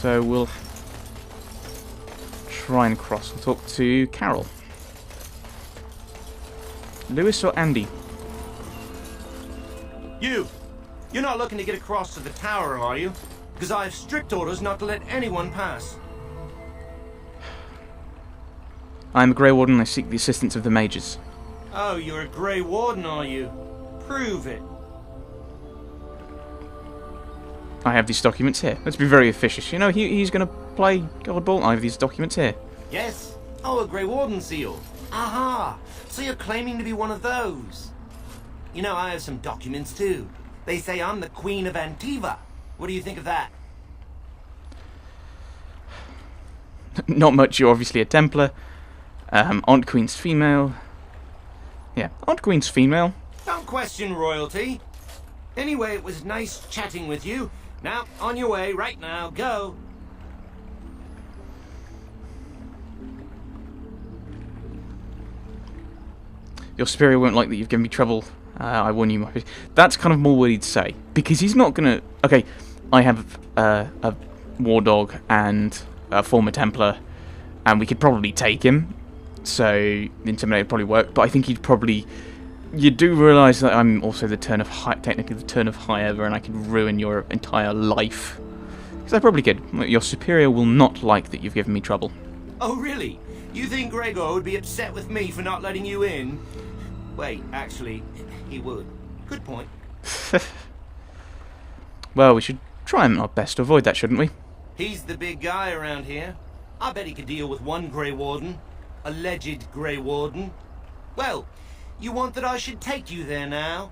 So we'll try and cross and talk to Carol. Lewis or Andy? You're not looking to get across to the tower, are you? Because I have strict orders not to let anyone pass. I'm a Grey Warden and I seek the assistance of the mages. Oh, you're a Grey Warden, are you? Prove it. I have these documents here. Let's be very officious. You know, he's going to play Godball. I have these documents here. Yes. Oh, a Grey Warden seal. Aha! So you're claiming to be one of those. You know, I have some documents too. They say I'm the Queen of Antiva. What do you think of that? Not much. You're obviously a Templar. Aunt Queen's female. Yeah, Aunt Queen's female. Don't question royalty. Anyway, it was nice chatting with you. Now, on your way, right now, go. Your superior won't like that you've given me trouble. I warn you. That's kind of more what he'd say. Because he's not going to... Okay, I have a war dog and a former Templar, and we could probably take him. So, the Intimidator would probably work. But I think he'd probably... You do realise that I'm also technically the turn of high ever, and I could ruin your entire life. Because I probably could. Your superior will not like that you've given me trouble. Oh, really? You think Gregor would be upset with me for not letting you in? Wait, actually, he would. Good point. Well, we should try our best to avoid that, shouldn't we? He's the big guy around here. I bet he could deal with one Grey Warden. Alleged Grey Warden. Well, you want that I should take you there now?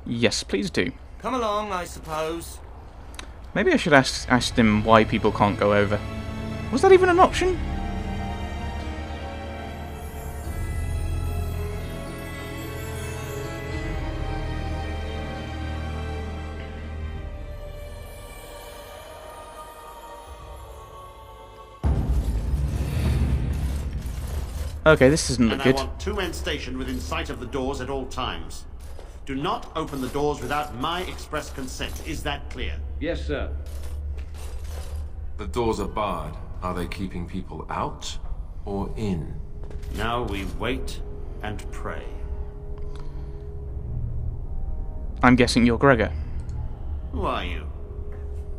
Yes, please do. Come along, I suppose. Maybe I should ask him why people can't go over. Was that even an option? Okay, this doesn't look good. I want 2 men stationed within sight of the doors at all times. Do not open the doors without my express consent. Is that clear? Yes, sir. The doors are barred. Are they keeping people out or in? Now we wait and pray. I'm guessing you're Gregor. Who are you?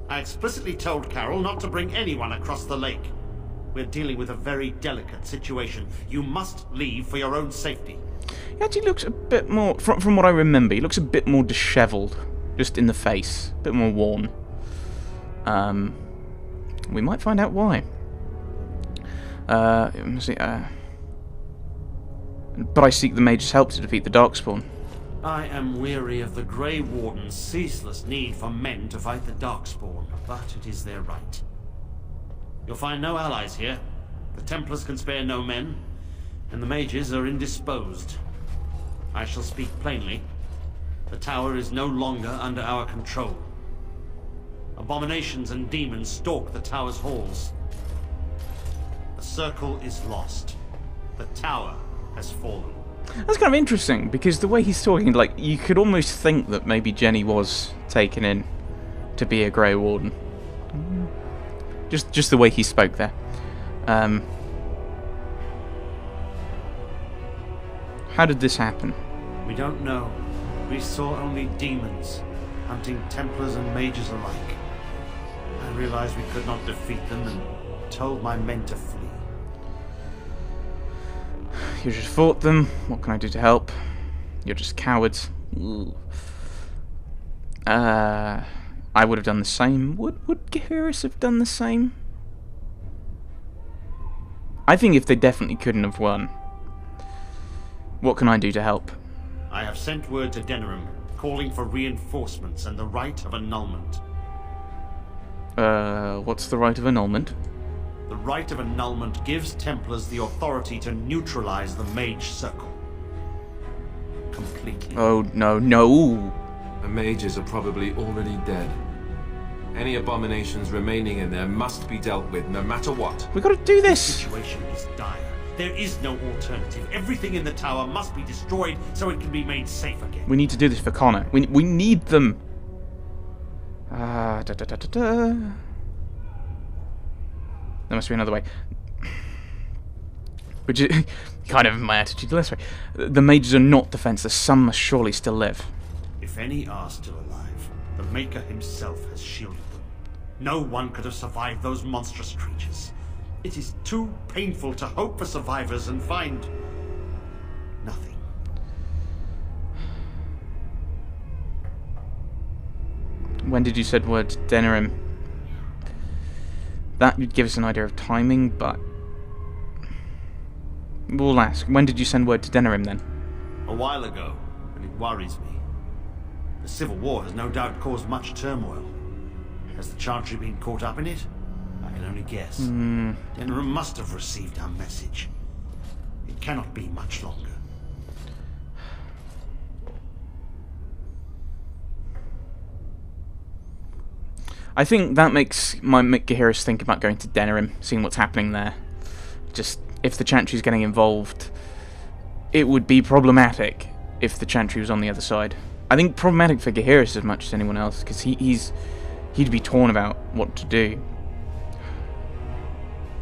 I explicitly told Carol not to bring anyone across the lake. We're dealing with a very delicate situation. You must leave for your own safety. He actually looks a bit more, from what I remember, he looks a bit more dishevelled, just in the face, a bit more worn. We might find out why. Let's see, but I seek the mage's help to defeat the Darkspawn. I am weary of the Grey Warden's ceaseless need for men to fight the Darkspawn, but it is their right. You'll find no allies here. The Templars can spare no men, and the mages are indisposed. I shall speak plainly. The tower is no longer under our control. Abominations and demons stalk the tower's halls. The circle is lost. The tower has fallen. That's kind of interesting, because the way he's talking, like, you could almost think that maybe Jenny was taken in to be a Grey Warden. Just the way he spoke there. How did this happen? We don't know. We saw only demons, hunting Templars and mages alike. I realized we could not defeat them and told my men to flee. You just fought them. What can I do to help? You're just cowards. I would have done the same. Would Geharis have done the same? I think if they definitely couldn't have won. What can I do to help? I have sent word to Denerim, calling for reinforcements and the right of annulment. What's the right of annulment? The right of annulment gives Templars the authority to neutralize the Mage Circle. Completely. Oh, no. The mages are probably already dead. Any abominations remaining in there must be dealt with, no matter what. We gotta do The this! situation is dire. There is no alternative. Everything in the tower must be destroyed so it can be made safe again. We need to do this for Connor. We need them. There must be another way. Which is kind of my attitude this way. The mages are not defenseless. Some must surely still live. If any are still alive, the Maker himself has shielded them. No one could have survived those monstrous creatures. It is too painful to hope for survivors and find nothing. When did you send word to Denerim? That would give us an idea of timing, but we'll ask. When did you send word to Denerim then? A while ago, and it worries me. The Civil War has no doubt caused much turmoil. Has the Chantry been caught up in it? I can only guess. Denerim must have received our message. It cannot be much longer. I think that might make Gaheris think about going to Denerim, seeing what's happening there. Just, if the Chantry's getting involved, it would be problematic if the Chantry was on the other side. I think problematic for Gaheris as much as anyone else, because he'd be torn about what to do.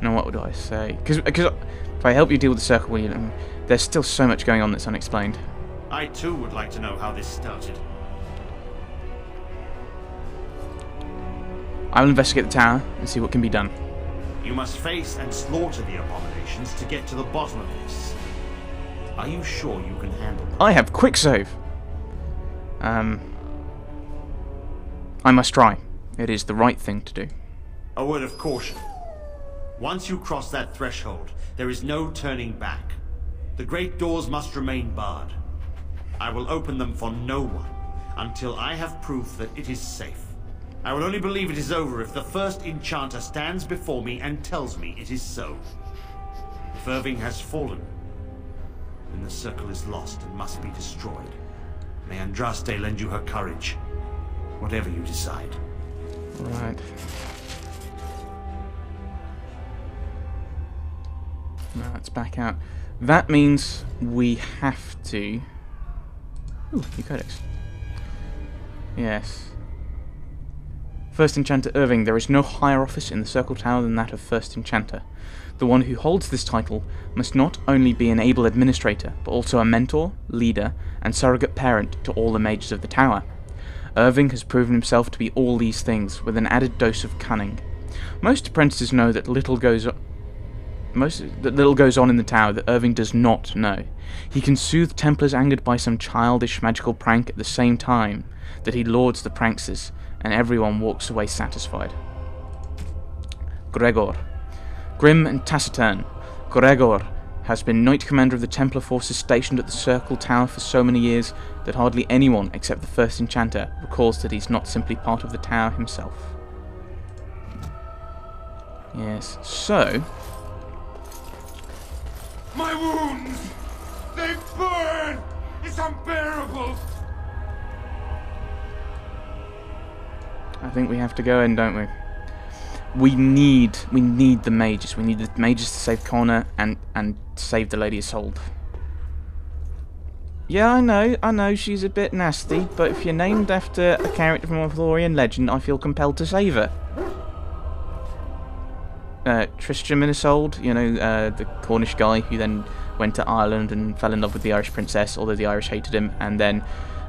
Now, what would I say? Because if I help you deal with the Circle Wheel, there's still so much going on that's unexplained. I too would like to know how this started. I will investigate the tower and see what can be done. You must face and slaughter the abominations to get to the bottom of this. Are you sure you can handle them? I have quick save. I must try. It is the right thing to do. A word of caution. Once you cross that threshold, there is no turning back. The great doors must remain barred. I will open them for no one until I have proof that it is safe. I will only believe it is over if the first enchanter stands before me and tells me it is so. If Irving has fallen, then the circle is lost and must be destroyed. May Andraste lend you her courage, whatever you decide. Right. Now let's back out. That means we have to... Ooh, new codex. Yes. First Enchanter Irving, there is no higher office in the Circle Tower than that of First Enchanter. The one who holds this title must not only be an able administrator, but also a mentor, leader, and surrogate parent to all the mages of the tower. Irving has proven himself to be all these things, with an added dose of cunning. Most apprentices know that little goes on in the tower that Irving does not know. He can soothe Templars angered by some childish magical prank at the same time that he lords the pranksters, and everyone walks away satisfied. Gregor. Grim and taciturn, Gregor has been Knight Commander of the Templar forces stationed at the Circle Tower for so many years that hardly anyone except the First Enchanter recalls that he's not simply part of the tower himself. Yes, so... My wounds! They burn! It's unbearable! I think we have to go in, don't we? We need the mages. We need the mages to save Connor and save the Lady Isolde. Yeah, I know she's a bit nasty, but if you're named after a character from Arthurian legend, I feel compelled to save her. Tristram and Isolde, you know, the Cornish guy who then went to Ireland and fell in love with the Irish princess, although the Irish hated him, and then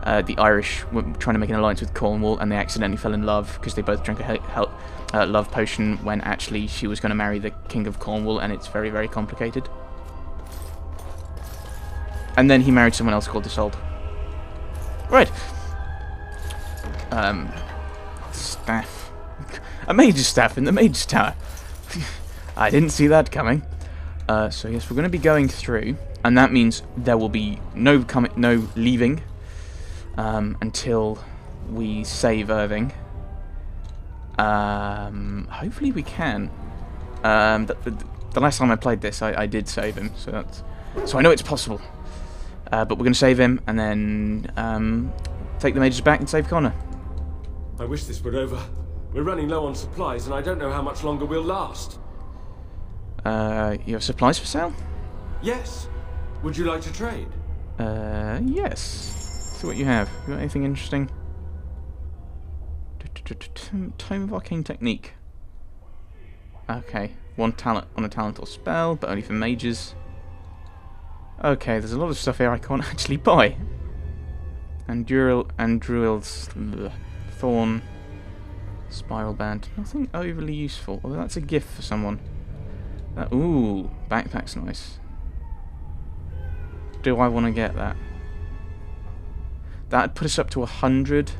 the Irish were trying to make an alliance with Cornwall, and they accidentally fell in love because they both drank a love potion when actually she was going to marry the King of Cornwall, and it's very, very complicated. And then he married someone else called Isolde. Right. Staff. A mage's staff in the mage's tower. I didn't see that coming. So yes, we're going to be going through, and that means there will be no leaving until we save Irving. Hopefully we can. The last time I played this, I did save him, so I know it's possible. But we're going to save him, and then take the mages back and save Connor. I wish this were over. We're running low on supplies, and I don't know how much longer we'll last. You have supplies for sale? Yes. Would you like to trade? Yes. See what you have. You got anything interesting? Tome of Arcane Technique. Okay. 1 talent on a talent or spell, but only for mages. Okay, there's a lot of stuff here I can't actually buy. Druil's Thorn, Spiral Band. Nothing overly useful, although that's a gift for someone. Ooh, backpack's nice. Do I want to get that? That'd put us up to 100.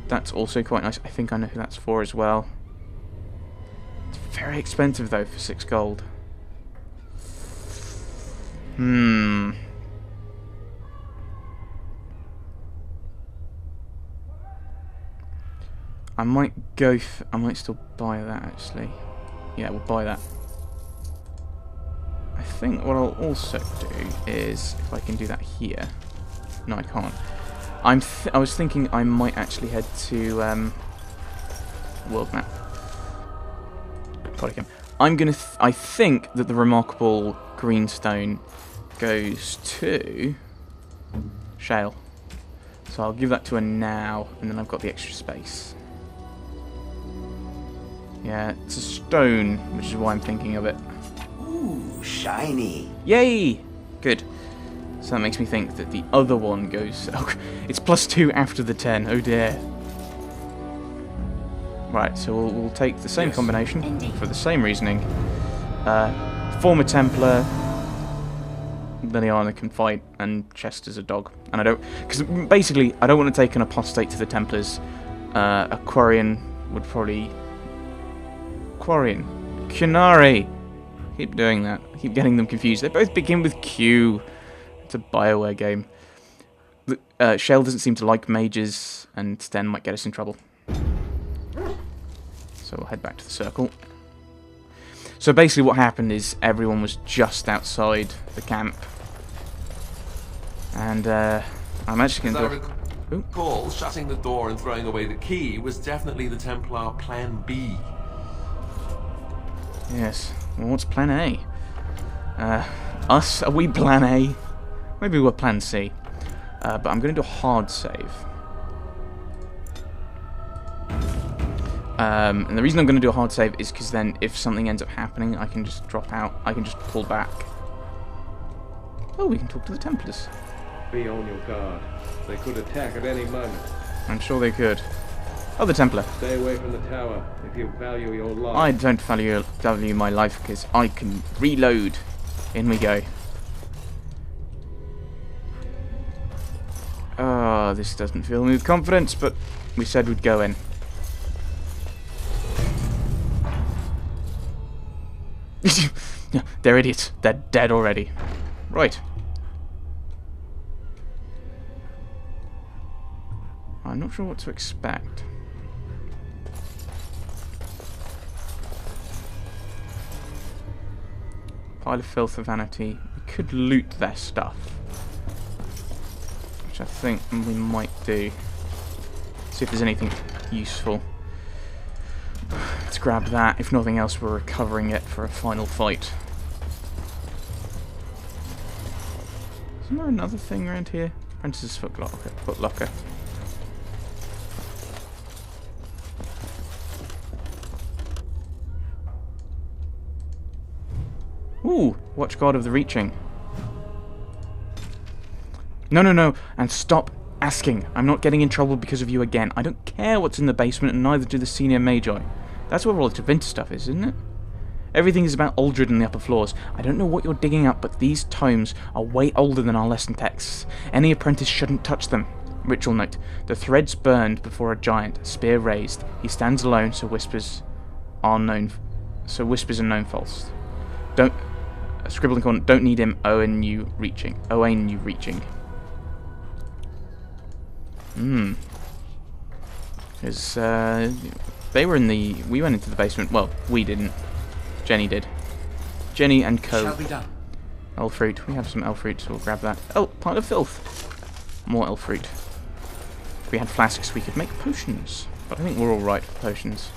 That's also quite nice. I think I know who that's for as well. It's very expensive though for 6 gold. I might go. I might still buy that actually. Yeah, we'll buy that. I think what I'll also do is, if I can do that here. No, I can't. I was thinking I might actually head to world map. I think that the remarkable greenstone goes to Shale. So I'll give that to her now, and then I've got the extra space. Yeah, it's a stone, which is why I'm thinking of it. Ooh, shiny. Yay! Good. So that makes me think that the other one goes... Oh, it's +2 after the 10. Oh dear. Right, so we'll take the same combination for the same reasoning. Former Templar, Liliana can fight, and Chester's a dog. And I don't... Because basically, I don't want to take an apostate to the Templars. A Quarian would probably... Kunari! Keep doing that. I keep getting them confused. They both begin with Q. It's a Bioware game. Shell doesn't seem to like mages, and Sten might get us in trouble. So we'll head back to the circle. So basically what happened is everyone was just outside the camp. And I'm actually going to... recall, shutting the door and throwing away the key was definitely the Templar Plan B. Yes. Well, what's Plan A? Us? Are we Plan A? Maybe we're Plan C. But I'm going to do a hard save. And the reason I'm going to do a hard save is because then if something ends up happening, I can just drop out. I can just pull back. Oh, we can talk to the Templars. Be on your guard. They could attack at any moment. I'm sure they could. Oh, the Templar. Stay away from the tower if you value your life. I don't value my life because I can reload. In we go. Oh, this doesn't fill me with confidence, but we said we'd go in. They're idiots. They're dead already. Right. I'm not sure what to expect. Pile of filth of vanity. We could loot their stuff, which I think we might do. See if there's anything useful. Let's grab that. If nothing else, we're recovering it for a final fight. Isn't there another thing around here? Apprentice's footlocker. Ooh, Watchguard of the Reaching. No, and stop asking. I'm not getting in trouble because of you again. I don't care what's in the basement, and neither do the senior magi. That's where all the Tevinter stuff is, isn't it? Everything is about Aldred in the upper floors. I don't know what you're digging up, but these tomes are way older than our lesson texts. Any apprentice shouldn't touch them. Ritual note. The threads burned before a giant, spear raised. He stands alone, so whispers are known false. Don't... Scribble and corner, don't need him. Owen you reaching. Because they were in the... We went into the basement. Well, we didn't. Jenny did. Jenny and Co. Shall be done. Elf fruit. We have some elf fruit, so we'll grab that. Oh, pile of filth. More elf fruit. If we had flasks, we could make potions. But I think we're all right for potions.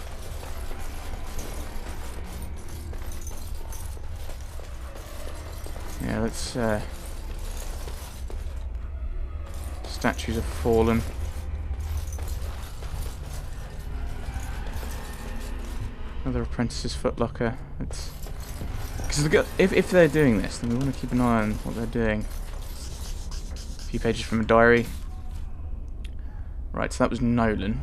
Yeah, let's... Statues have fallen. Another apprentice's footlocker. It's because if they're doing this, then we want to keep an eye on what they're doing. A few pages from a diary. Right, so that was Nolan.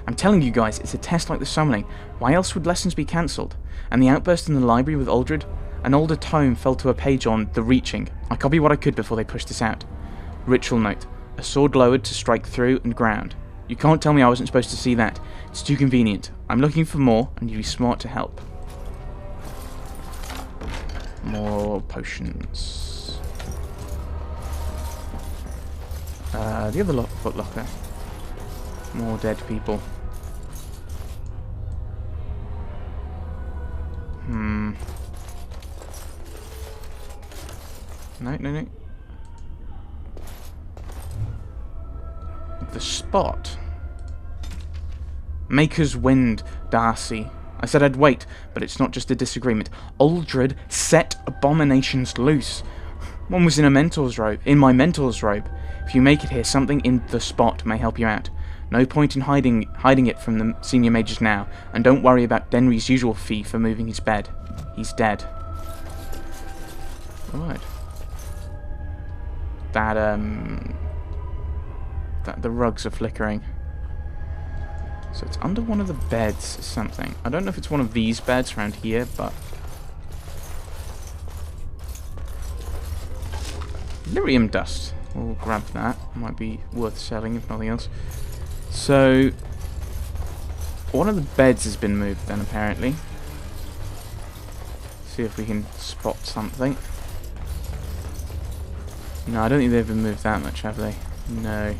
I'm telling you guys, it's a test like the summoning. Why else would lessons be cancelled? And the outburst in the library with Aldred? An older tome fell to a page on The Reaching. I copied what I could before they pushed this out. Ritual note. A sword lowered to strike through and ground. You can't tell me I wasn't supposed to see that. It's too convenient. I'm looking for more, and you'd be smart to help. More potions. The other footlocker. More dead people. No. The spot. Maker's Wind, Darcy. I said I'd wait, but it's not just a disagreement. Aldred set abominations loose. One was in my mentor's robe. If you make it here, something in the spot may help you out. No point in hiding it from the senior mages now, and don't worry about Denry's usual fee for moving his bed. He's dead. Alright. That the rugs are flickering. So it's under one of the beds or something. I don't know if it's one of these beds around here, but... Lyrium dust. We'll grab that. Might be worth selling if nothing else. So... one of the beds has been moved then, apparently. See if we can spot something. No, I don't think they've been moved that much, have they? No.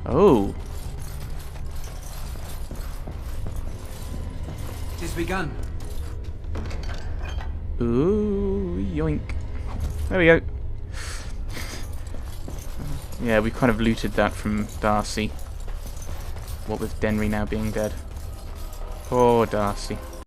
Oh. Tis begun. Ooh, yoink. There we go. Yeah, we kind of looted that from Darcy. What with Denry now being dead. Poor Darcy.